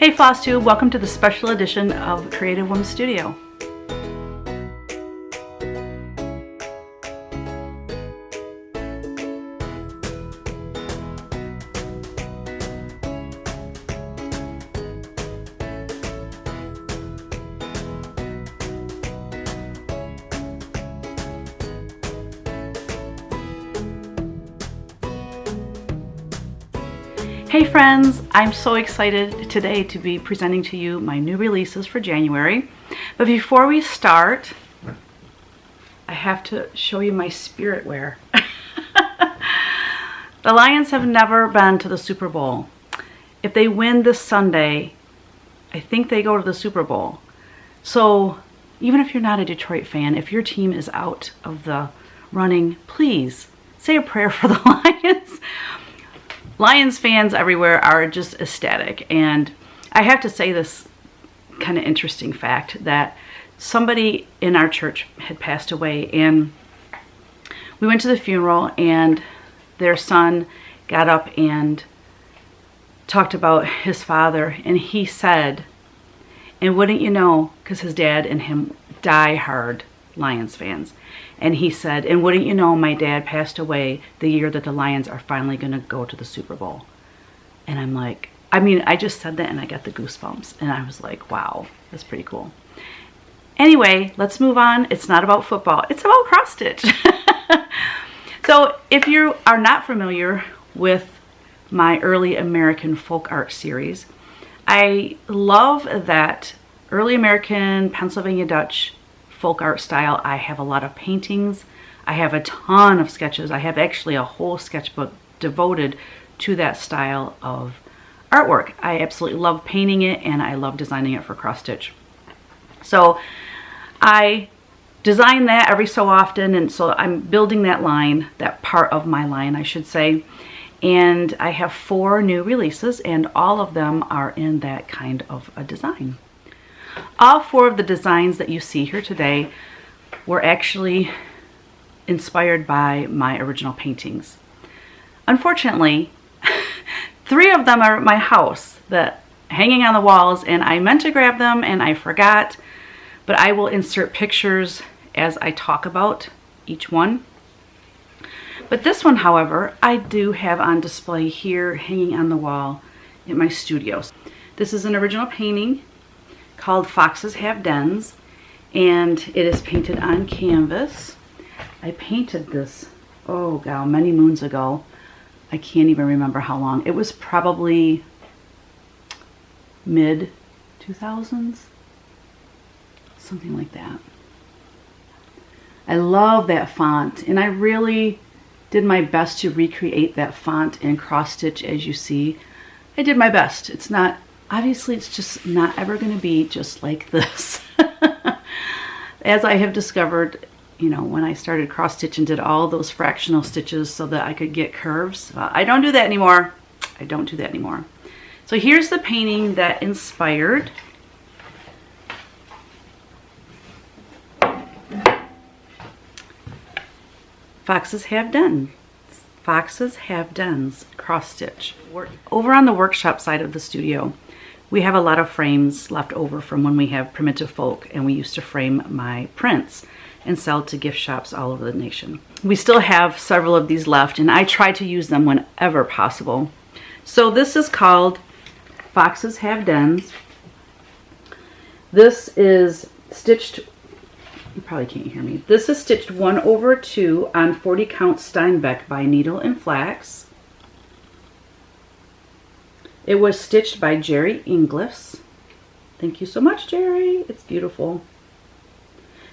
Hey Flosstube, welcome to the special edition of Creative Women Studio. Hey friends, I'm so excited today to be presenting to you my new releases for January. But before we start, I have to show you my spirit wear. The Lions have never been to the Super Bowl. If they win this Sunday, I think they go to the Super Bowl. So even if you're not a Detroit fan, if your team is out of the running, please say a prayer for the Lions. Lions fans everywhere are just ecstatic, and I have to say this kind of interesting fact that somebody in our church had passed away, and we went to the funeral, and their son got up and talked about his father, and he said, and wouldn't you know, because his dad and him die-hard Lions fans, and he said, and wouldn't you know, my dad passed away the year that the Lions are finally going to go to the Super Bowl. And I'm like, I just said that and I got the goosebumps, and I was like, wow, that's pretty cool. Anyway, let's move on. It's not about football, it's about cross stitch. So if you are not familiar with my early American folk art series, I love that early American Pennsylvania Dutch folk art style. I have a lot of paintings. I have a ton of sketches. I have actually a whole sketchbook devoted to that style of artwork. I absolutely love painting it, and I love designing it for cross stitch. So I design that every so often, and so I'm building that line, that part of my line I should say, and I have 4 new releases, and all of them are in that kind of a design. All 4 of the designs that you see here today were actually inspired by my original paintings. Unfortunately, 3 of them are at my house, that hanging on the walls, and I meant to grab them and I forgot, but I will insert pictures as I talk about each one. But this one, however, I do have on display here, hanging on the wall in my studio. This is an original painting called Foxes Have Dens, and it is painted on canvas. I painted this, oh god, many moons ago. I can't even remember how long. It was probably mid 2000s, something like that. I love that font, and I really did my best to recreate that font in cross stitch. As you see, I did my best. It's not, obviously it's just not ever going to be just like this. As I have discovered, you know, when I started cross stitch and did all those fractional stitches so that I could get curves. I don't do that anymore. I don't do that anymore. So here's the painting that inspired Foxes Have Dens. Foxes Have Dens cross stitch. Over on the workshop side of the studio, we have a lot of frames left over from when we have primitive folk, and we used to frame my prints and sell to gift shops all over the nation. We still have several of these left, and I try to use them whenever possible. So this is called Foxes Have Dens. This is stitched, you probably can't hear me. This is stitched 1/2 on 40 count Steinbeck by Needle and Flax. It was stitched by Jerry Inglis. Thank you so much, Jerry. It's beautiful.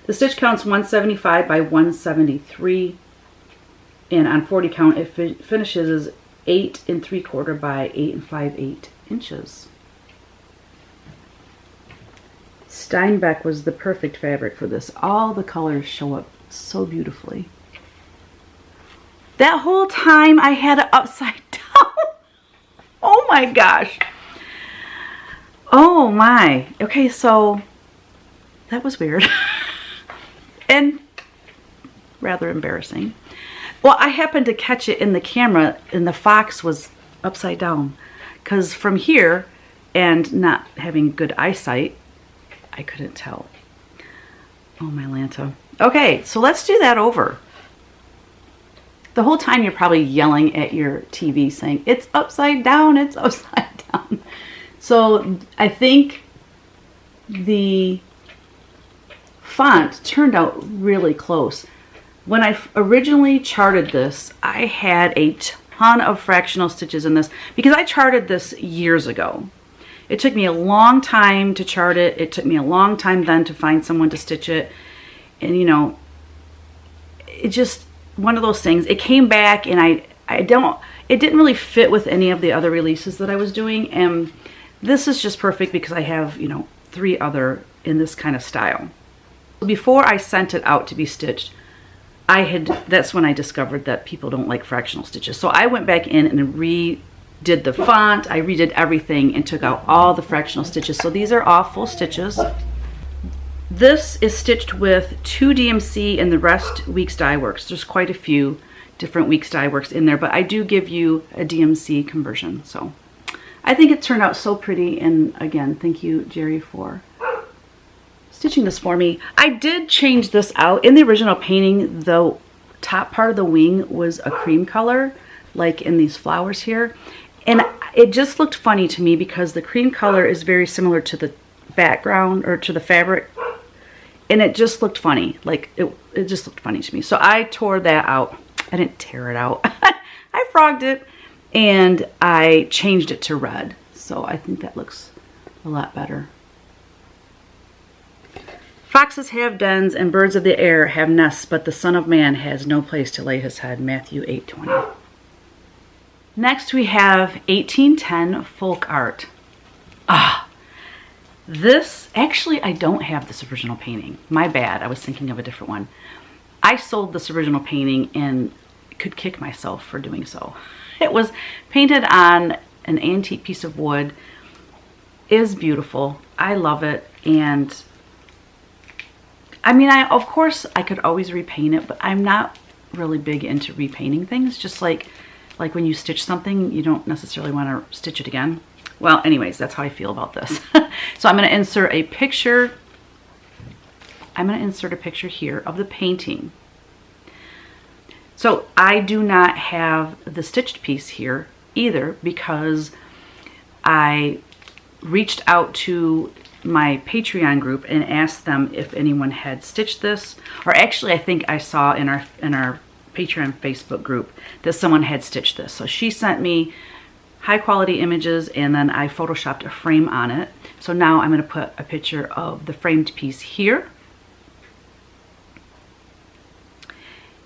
The stitch count's 175 by 173, and on 40 count it finishes as 8 3/4 by 8 5/8 inches. Steinbeck was the perfect fabric for this. All the colors show up so beautifully. That whole time I had it upside down. Oh my gosh. Oh my. Okay, so that was weird. And rather embarrassing. Well, I happened to catch it in the camera, and the fox was upside down. Because from here, And not having good eyesight, I couldn't tell. Oh, my Lanta. Okay, so let's do that over. The whole time you're probably yelling at your TV saying, it's upside down, it's upside down. So I think the font turned out really close. When I originally charted this, I had a ton of fractional stitches in this because I charted this years ago. It took me a long time to chart it. It took me a long time then to find someone to stitch it. And you know, it just, one of those things. It came back and it didn't really fit with any of the other releases that I was doing. And this is just perfect because I have, you know, 3 other in this kind of style. Before I sent it out to be stitched, that's when I discovered that people don't like fractional stitches. So I went back in and redid the font, I redid everything and took out all the fractional stitches. So these are all full stitches. This is stitched with 2 DMC and the rest Weeks Dye Works. There's quite a few different Weeks Dye Works in there, but I do give you a DMC conversion. So I think it turned out so pretty, and again, thank you, Jerry, for stitching this for me. I did change this out. In the original painting, the top part of the wing was a cream color, like in these flowers here. And it just looked funny to me because the cream color is very similar to the background or to the fabric. And it just looked funny. Like it just looked funny to me. So I tore that out. I didn't tear it out. I frogged it and I changed it to red. So I think that looks a lot better. Foxes have dens and birds of the air have nests, but the Son of Man has no place to lay his head. Matthew 8:20. Next we have 1810 folk art. This, actually I don't have this original painting. My bad, I was thinking of a different one. I sold this original painting and could kick myself for doing so. It was painted on an antique piece of wood. It is beautiful. I love it. And I mean, of course I could always repaint it, but I'm not really big into repainting things. Just like when you stitch something, you don't necessarily want to stitch it again. Well, anyways, that's how I feel about this. So I'm going to insert a picture. I'm going to insert a picture here of the painting. So I do not have the stitched piece here either because I reached out to my Patreon group and asked them if anyone had stitched this. Or actually, I think I saw in our Patreon Facebook group that someone had stitched this. So she sent me high quality images and then I photoshopped a frame on it. So now I'm going to put a picture of the framed piece here.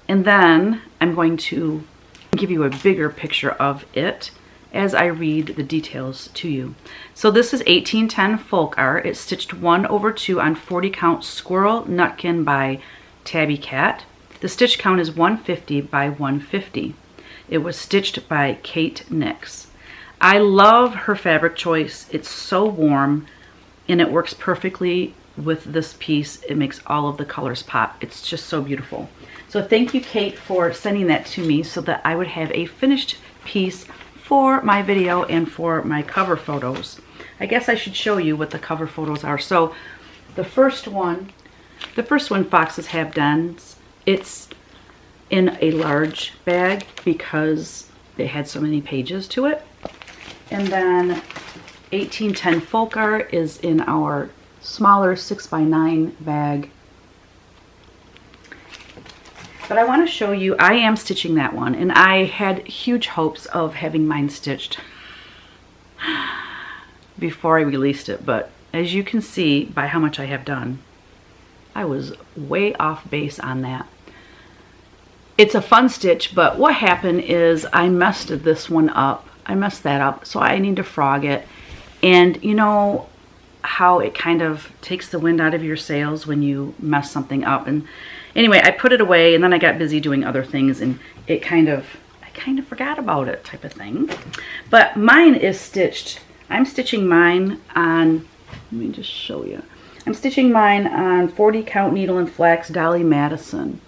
And then I'm going to give you a bigger picture of it as I read the details to you. So this is 1810 folk art. It's stitched 1/2 on 40 count squirrel nutkin by Tabby Cat. The stitch count is 150 by 150. It was stitched by Kate Nix. I love her fabric choice. It's so warm and it works perfectly with this piece. It makes all of the colors pop. It's just so beautiful. So thank you, Kate, for sending that to me so that I would have a finished piece for my video and for my cover photos. I guess I should show you what the cover photos are. So the first one, Foxes Have Dens, it's in a large bag because it had so many pages to it. And then 1810 folk art is in our smaller 6x9 bag. But I want to show you, I am stitching that one, and I had huge hopes of having mine stitched before I released it, but as you can see by how much I have done, I was way off base on that. It's a fun stitch, but what happened is I messed this one up. I messed that up, so I need to frog it. And you know how it kind of takes the wind out of your sails when you mess something up. And anyway, I put it away and then I got busy doing other things and I kind of forgot about it type of thing. But mine is stitched. I'm stitching mine on, let me just show you. I'm stitching mine on 40 count needle and flax Dolly Madison.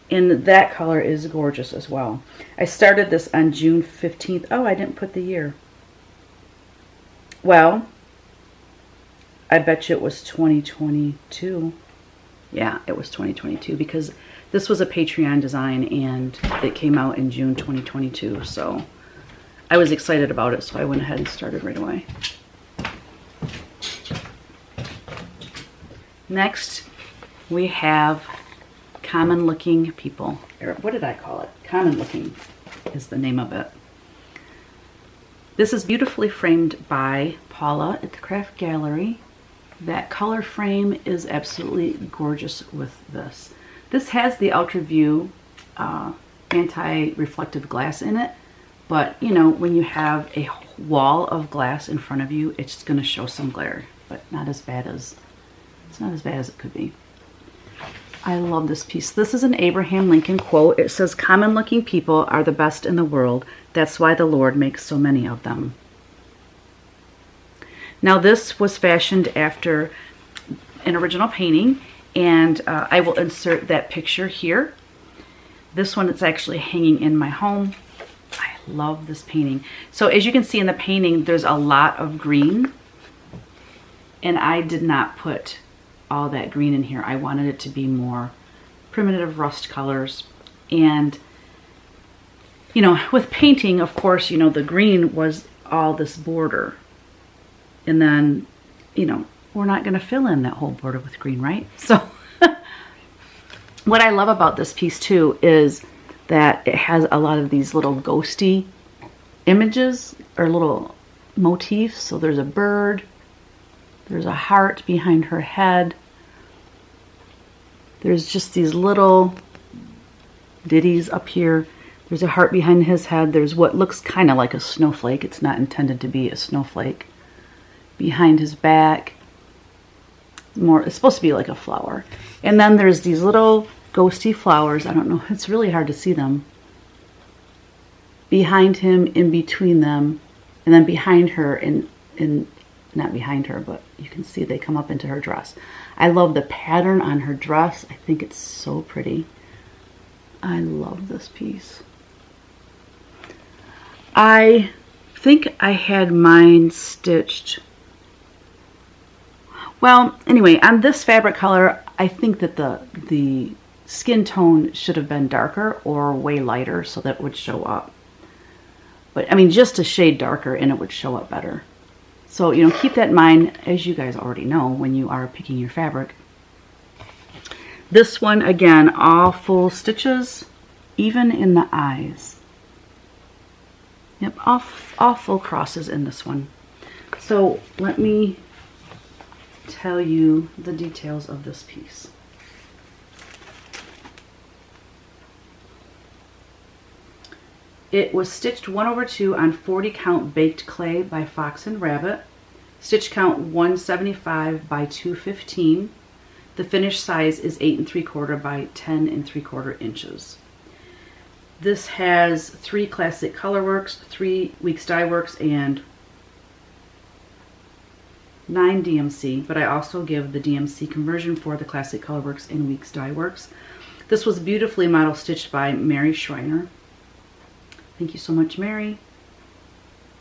And that color is gorgeous as well. I started this on June 15th. Oh, I didn't put the year. Well, I bet you it was 2022. Yeah, it was 2022 because this was a Patreon design and it came out in June 2022. So I was excited about it, so I went ahead and started right away. Next, we have Common Looking People. Or what did I call it? Common Looking is the name of it. This is beautifully framed by Paula at the Craft Gallery. That color frame is absolutely gorgeous with this. This has the Ultra View anti-reflective glass in it, but you know, when you have a wall of glass in front of you, it's going to show some glare, but not as bad as it could be. I love this piece. This is an Abraham Lincoln quote. It says, "Common looking people are the best in the world. That's why the Lord makes so many of them." Now this was fashioned after an original painting, and I will insert that picture here. This one is actually hanging in my home. I love this painting. So as you can see in the painting, there's a lot of green, and I did not put all that green in here. I wanted it to be more primitive rust colors. And you know, with painting, of course, you know, the green was all this border, and then, you know, we're not going to fill in that whole border with green, right? So what I love about this piece too is that it has a lot of these little ghosty images or little motifs. So there's a bird, there's a heart behind her head, there's just these little ditties up here, there's a heart behind his head, there's what looks kind of like a snowflake. It's not intended to be a snowflake. Behind his back, it's supposed to be like a flower. And then there's these little ghosty flowers. I don't know, it's really hard to see them. Behind him, in between them, and then behind her, and not behind her, but you can see they come up into her dress. I love the pattern on her dress. I think it's so pretty. I love this piece. I think I had mine stitched. Well, anyway, on this fabric color, I think that the skin tone should have been darker or way lighter so that it would show up. But I mean, just a shade darker and it would show up better. So, you know, keep that in mind, as you guys already know, when you are picking your fabric. This one, again, all full stitches, even in the eyes. Yep, all full crosses in this one. So let me tell you the details of this piece. It was stitched 1/2 on 40 count baked clay by Fox and Rabbit. Stitch count 175 by 215. The finished size is 8 3/4 by 10 3/4 inches. This has 3 classic colorworks, 3 Weeks Dye Works, and 9 DMC, but I also give the DMC conversion for the classic colorworks and Weeks Dye Works. This was beautifully model stitched by Mary Schreiner. Thank you so much, Mary.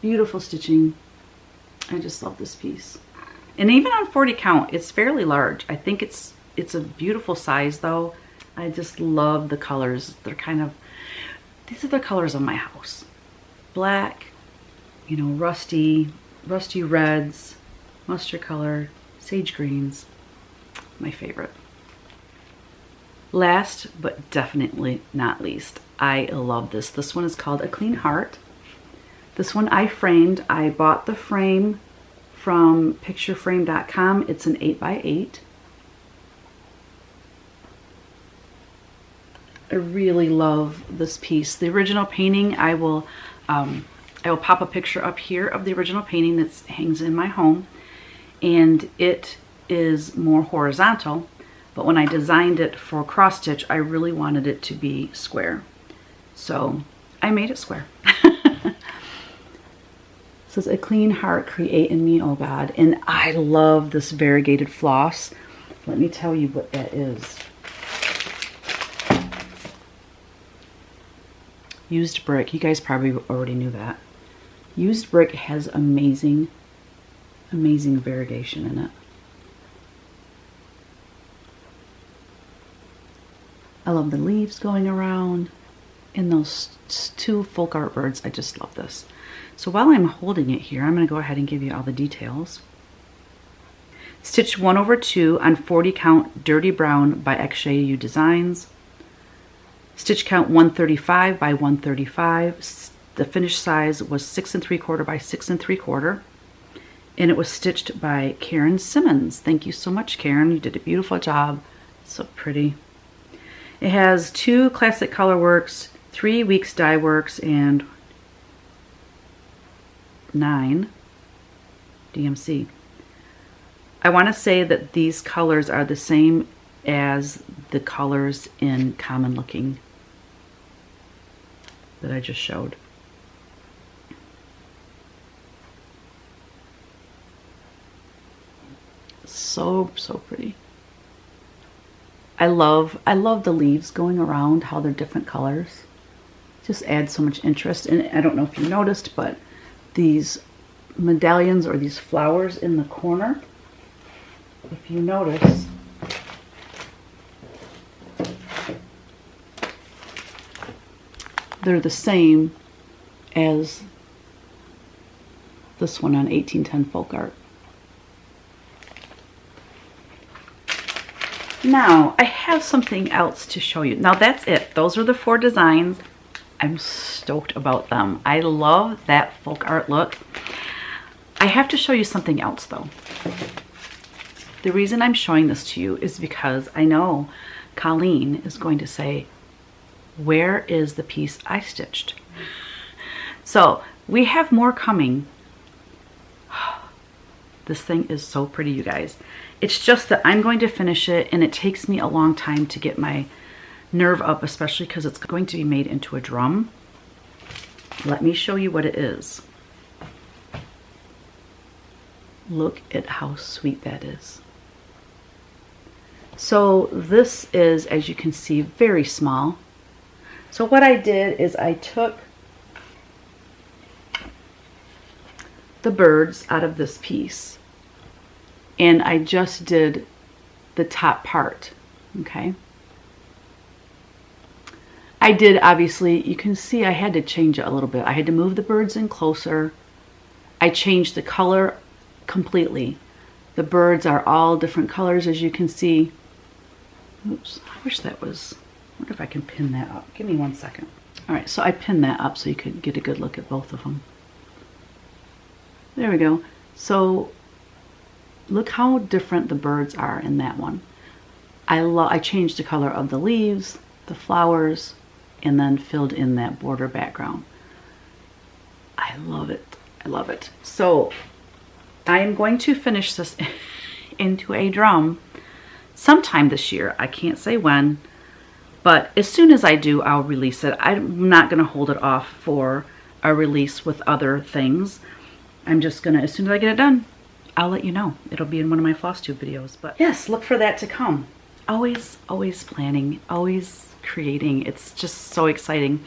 Beautiful stitching. I just love this piece. And even on 40 count, it's fairly large. I think it's a beautiful size though. I just love the colors. They're kind of, these are the colors of my house. Black, you know, rusty reds, mustard color, sage greens, my favorite. Last but definitely not least, I love this. This one is called A Clean Heart. This one I framed. I bought the frame from pictureframe.com. It's an 8x8. I really love this piece. The original painting, I will pop a picture up here of the original painting that hangs in my home, and it is more horizontal, but when I designed it for cross stitch, I really wanted it to be square. So I made it square. It says, "A clean heart create in me, oh God." And I love this variegated floss. Let me tell you what that is. Used brick. You guys probably already knew that. Used brick has amazing variegation in it. I love the leaves going around and those two folk art birds. I just love this. So while I'm holding it here, I'm going to go ahead and give you all the details. Stitch 1/2 on 40 count Dirty Brown by XJU Designs. Stitch count 135 by 135. The finished size was 6 3/4 by 6 3/4. And it was stitched by Karen Simmons. Thank you so much, Karen. You did a beautiful job. So pretty. It has 2 Classic Colorworks, 3 Weeks Dye Works, and 9 DMC. I want to say that these colors are the same as the colors in Common Looking that I just showed. So pretty. I love the leaves going around, how they're different colors. Just adds so much interest. And I don't know if you noticed, but these medallions or these flowers in the corner, if you notice, they're the same as this one on 1810 Folk Art. Now, I have something else to show you. Now, that's it. Those are the 4 designs. I'm stoked about them. I love that folk art look. I have to show you something else, though. The reason I'm showing this to you is because I know Colleen is going to say, where is the piece I stitched? So, we have more coming. This thing is so pretty, you guys. It's just that I'm going to finish it, and it takes me a long time to get my nerve up, especially because it's going to be made into a drum. Let me show you what it is. Look at how sweet that is. So this is, as you can see, very small. So what I did is I took the birds out of this piece, and I just did the top part, okay? I did, obviously, you can see I had to change it a little bit. I had to move the birds in closer. I changed the color completely. The birds are all different colors, as you can see. Oops, I wish that was, I wonder if I can pin that up. Give me 1 second. All right, so I pinned that up so you could get a good look at both of them. There we go. So look how different the birds are in that one. I changed the color of the leaves, the flowers, and then filled in that border background. I love it. I love it. So I am going to finish this into a drum sometime this year. I can't say when, but as soon as I do, I'll release it. I'm not going to hold it off for a release with other things. I'm just going to, as soon as I get it done, I'll let you know. It'll be in one of my Flosstube videos. But yes, look for that to come. Always planning, always creating. It's just so exciting.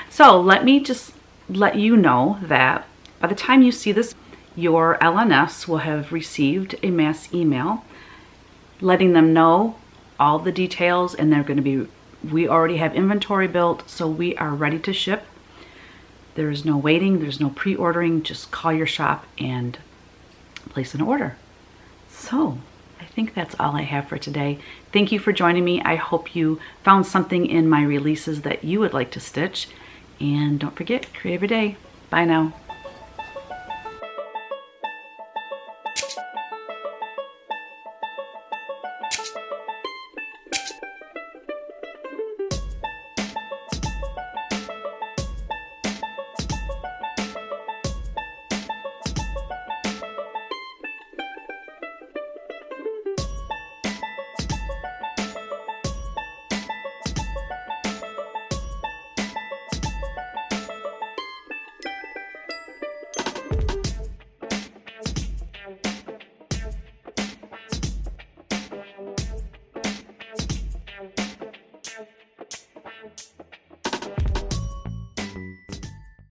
So let me just let you know that by the time you see this, your LNS will have received a mass email letting them know all the details, and they're going to be, we already have inventory built, so we are ready to ship. There's no waiting, there's no pre-ordering, just call your shop and place an order. So I think that's all I have for today. Thank you for joining me. I hope you found something in my releases that you would like to stitch. And don't forget, create every day. Bye now.